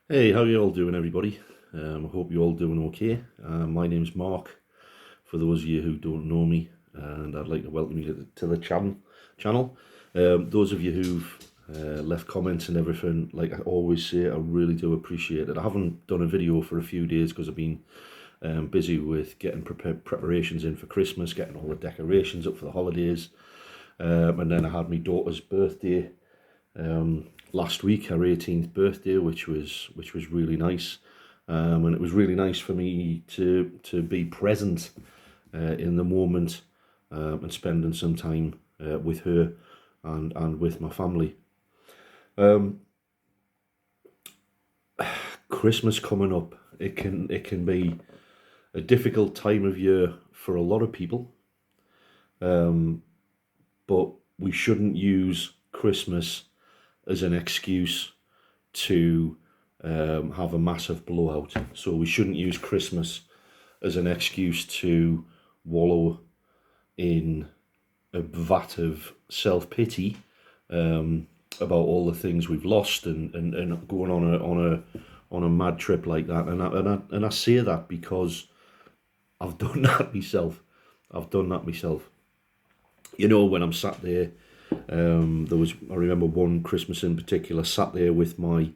Hey, how you all doing, everybody? I hope you're all doing okay. My name's Mark, for those of you who don't know me, and I'd like to welcome you to the channel. Those of you who've left comments and everything, like I always say, I really do appreciate it. I haven't done a video for a few days because I've been busy with getting preparations in for Christmas, getting all the decorations up for the holidays, and then I had my daughter's birthday last week, her 18th birthday, which was really nice, and it was really nice for me to be present in the moment, and spending some time with her and with my family. Christmas coming up, it can be a difficult time of year for a lot of people, but we shouldn't use Christmas as an excuse to have a massive blowout. So we shouldn't use Christmas as an excuse to wallow in a vat of self-pity about all the things we've lost, and going on a mad trip like that. And I say that because I've done that myself. I've done that myself. You know, when I'm sat there, I remember one Christmas in particular, sat there with I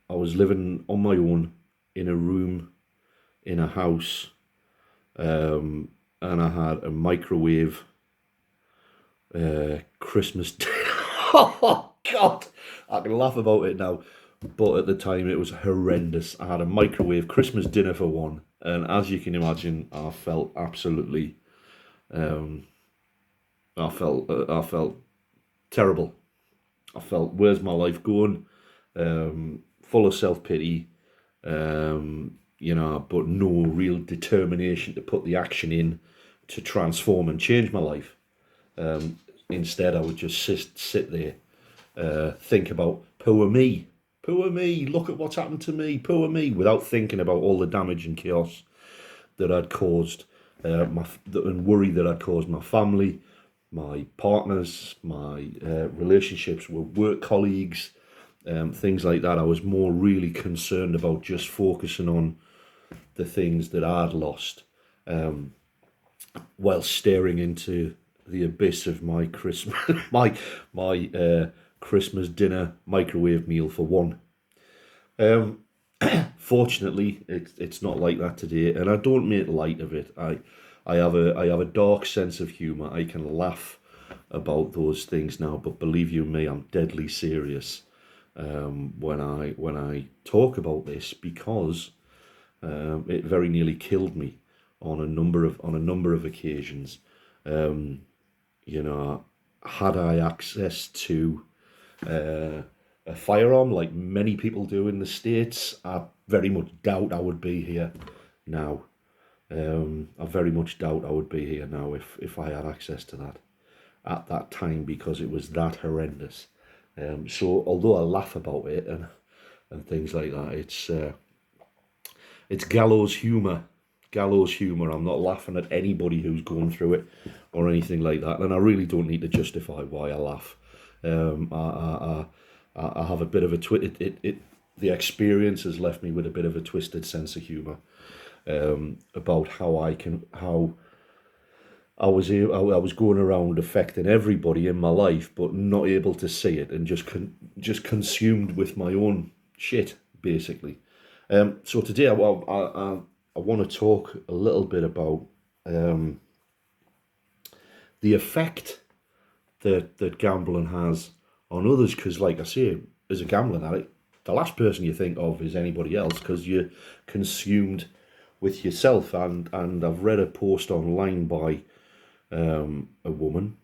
was living on my own in a room in a house, and I had a microwave, Christmas. Oh God, I can laugh about it now, but at the time it was horrendous. I had a microwave Christmas dinner for one, and as you can imagine, I felt absolutely, I felt terrible. I felt, where's my life going? Full of self pity, but no real determination to put the action in to transform and change my life. Instead, I would just sit there, think about poor me, look at what's happened to me, poor me, without thinking about all the damage and chaos that I'd caused, and worry that I'd caused my family, my partners, my relationships with work colleagues, things like that. I was more really concerned about just focusing on the things that I'd lost, while staring into the abyss of my Christmas my Christmas dinner microwave meal for one. Fortunately, it's not like that today, and I don't make light of it. I have a dark sense of humour. I can laugh about those things now, but believe you me, I'm deadly serious when I talk about this, because it very nearly killed me on a number of occasions. You know, had I access to a firearm like many people do in the States, I very much doubt I would be here now. I very much doubt I would be here now if I had access to that at that time, because it was that horrendous. So although I laugh about it and things like that, it's gallows humour. Gallows humour. I'm not laughing at anybody who's going through it or anything like that, and I really don't need to justify why I laugh. I have a bit of a the experience has left me with a bit of a twisted sense of humour, about how I was going around affecting everybody in my life, but not able to see it, and just consumed with my own shit, basically. So today I want to talk a little bit about the effect that gambling has on others. Because, like I say, as a gambling addict, the last person you think of is anybody else, because you're consumed with yourself. And I've read a post online by a woman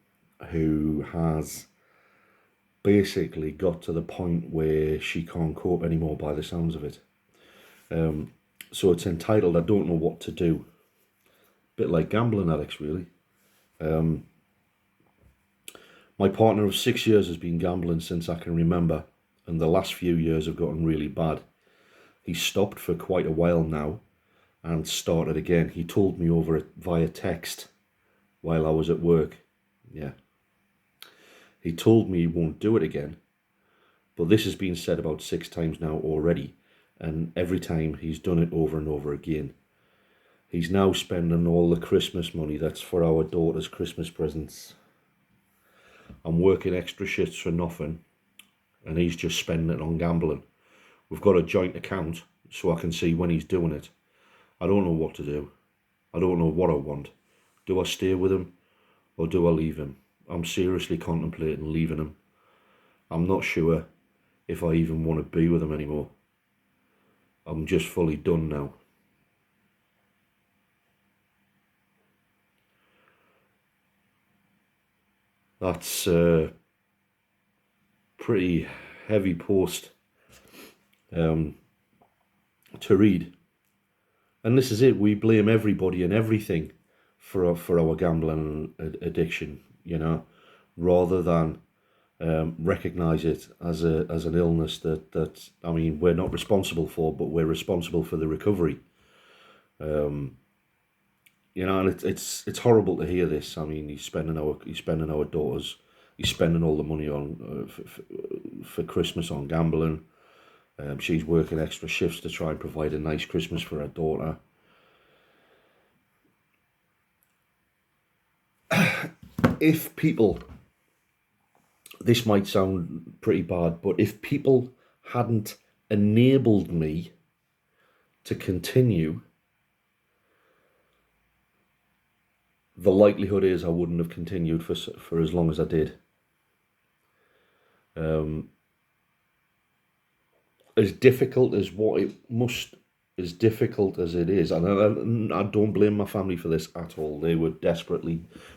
who has basically got to the point where she can't cope anymore, by the sounds of it. So it's entitled, "I Don't Know What to Do." A bit like gambling addicts, really. My partner of 6 years has been gambling since I can remember, and the last few years have gotten really bad. He stopped for quite a while now and started again. He told me over it via text while I was at work. Yeah. He told me he won't do it again, But this has been said about 6 times now already, and every time he's done it over and over again. He's now spending all the Christmas money that's for our daughter's Christmas presents. I'm working extra shifts for nothing, and he's just spending it on gambling. We've got a joint account so I can see when he's doing it. I don't know what to do. I don't know what I want. Do I stay with him or do I leave him? I'm seriously contemplating leaving him. I'm not sure if I even want to be with him anymore. I'm just fully done now. That's a pretty heavy post to read. And this is it. We blame everybody and everything for our gambling addiction, you know, rather than recognise it as an illness that I mean we're not responsible for, but we're responsible for the recovery. You know, and it's horrible to hear this. I mean, he's spending our daughters, he's spending all the money on for Christmas on gambling. She's working extra shifts to try and provide a nice Christmas for her daughter. If people, this might sound pretty bad, but if people hadn't enabled me to continue, the likelihood is I wouldn't have continued for as long as I did. As difficult as as difficult as it is, and I don't blame my family for this at all. They were desperate.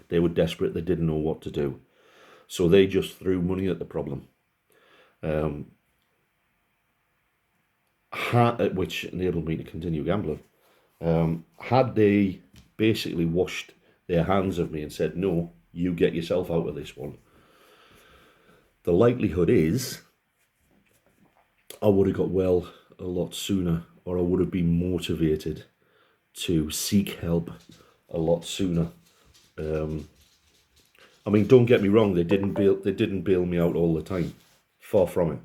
They didn't know what to do, so they just threw money at the problem. Which enabled me to continue gambling. Had they basically washed their hands of me and said, no, you get yourself out of this one, the likelihood is I would have got well a lot sooner, or I would have been motivated to seek help a lot sooner. I mean, don't get me wrong, they didn't bail me out all the time. Far from it.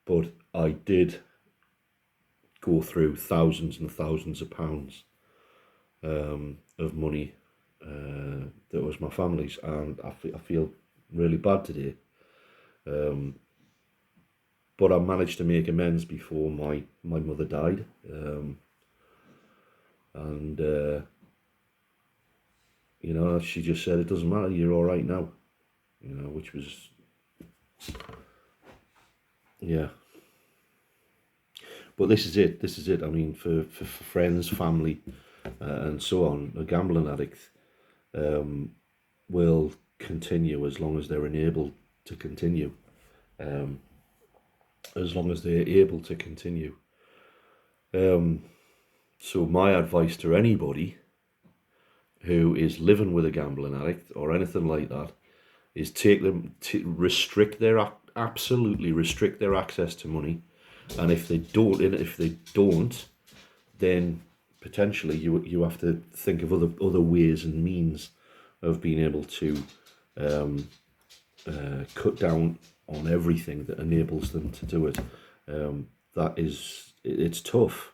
But I did go through thousands and thousands of pounds of money that was my family's, and I feel really bad today. But I managed to make amends before my mother died, and you know, she just said, it doesn't matter, you're all right now, you know, which was, yeah. But this is it. I mean, for friends, family, and so on, a gambling addict will continue as long as they're enabled to continue. As long as they're able to continue. So my advice to anybody who is living with a gambling addict or anything like that is take them to absolutely restrict their access to money. And if they don't, then potentially you have to think of other ways and means of being able to cut down on everything that enables them to do it. It's tough.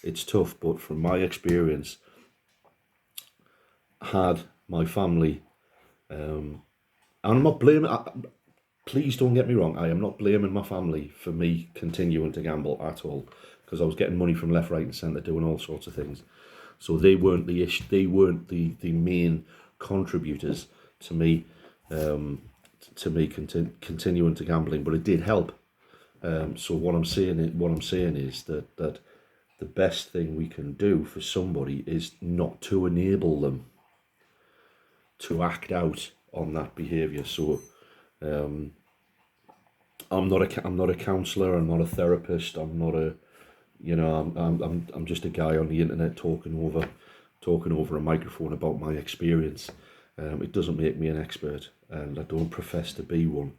It's tough, but from my experience, had my family, and I'm not blaming, please don't get me wrong, I am not blaming my family for me continuing to gamble at all, because I was getting money from left, right and centre, doing all sorts of things. So they weren't the issue, they weren't the main contributors to me continuing to gambling, but it did help. So what I'm saying is that the best thing we can do for somebody is not to enable them to act out on that behaviour. So I'm not a counsellor, I'm not a therapist, I'm not a, you know, I'm just a guy on the internet talking over a microphone about my experience. It doesn't make me an expert, and I don't profess to be one.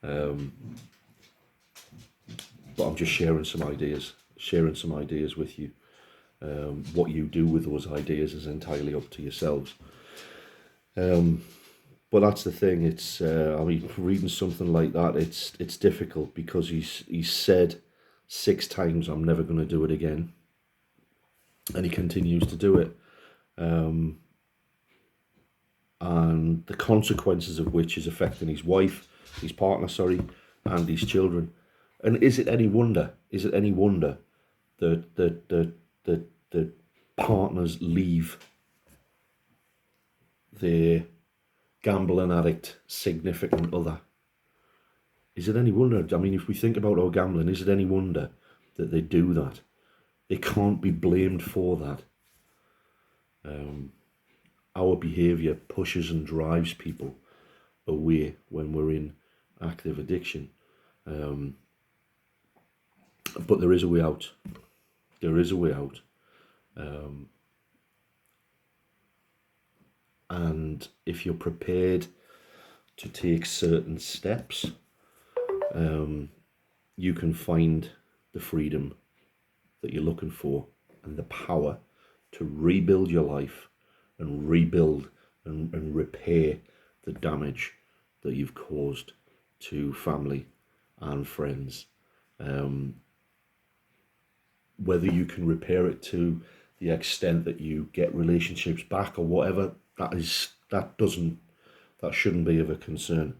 But I'm just sharing some ideas with you. What you do with those ideas is entirely up to yourselves. But that's the thing. It's I mean, reading something like that, it's difficult because he's said 6 times, "I'm never going to do it again," and he continues to do it. And the consequences of which is affecting his wife, his partner, sorry, and his children. And is it any wonder? Is it any wonder that partners leave their gambling addict significant other? Is it any wonder? I mean, if we think about our gambling, is it any wonder that they do that? They can't be blamed for that. Our behaviour pushes and drives people away when we're in active addiction. But there is a way out. There is a way out. And if you're prepared to take certain steps, you can find the freedom that you're looking for and the power to rebuild your life and rebuild and repair the damage that you've caused to family and friends. Whether you can repair it to the extent that you get relationships back or whatever, that shouldn't be of a concern.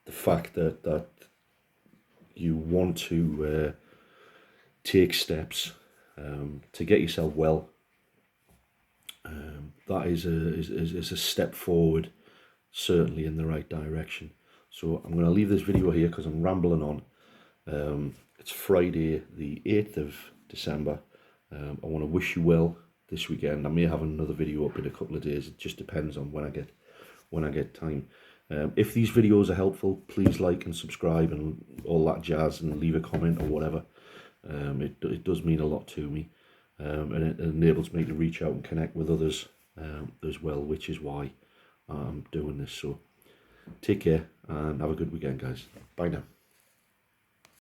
The fact that you want to take steps to get yourself well, that is a step forward, certainly in the right direction. So I'm going to leave this video here because I'm rambling on. It's Friday the 8th of December. I want to wish you well this weekend. I may have another video up in a couple of days. It just depends on when I get time. If these videos are helpful, please like and subscribe and all that jazz, and leave a comment or whatever. It does mean a lot to me, and it enables me to reach out and connect with others as well, which is why I'm doing this. So take care and have a good weekend, guys. Bye now.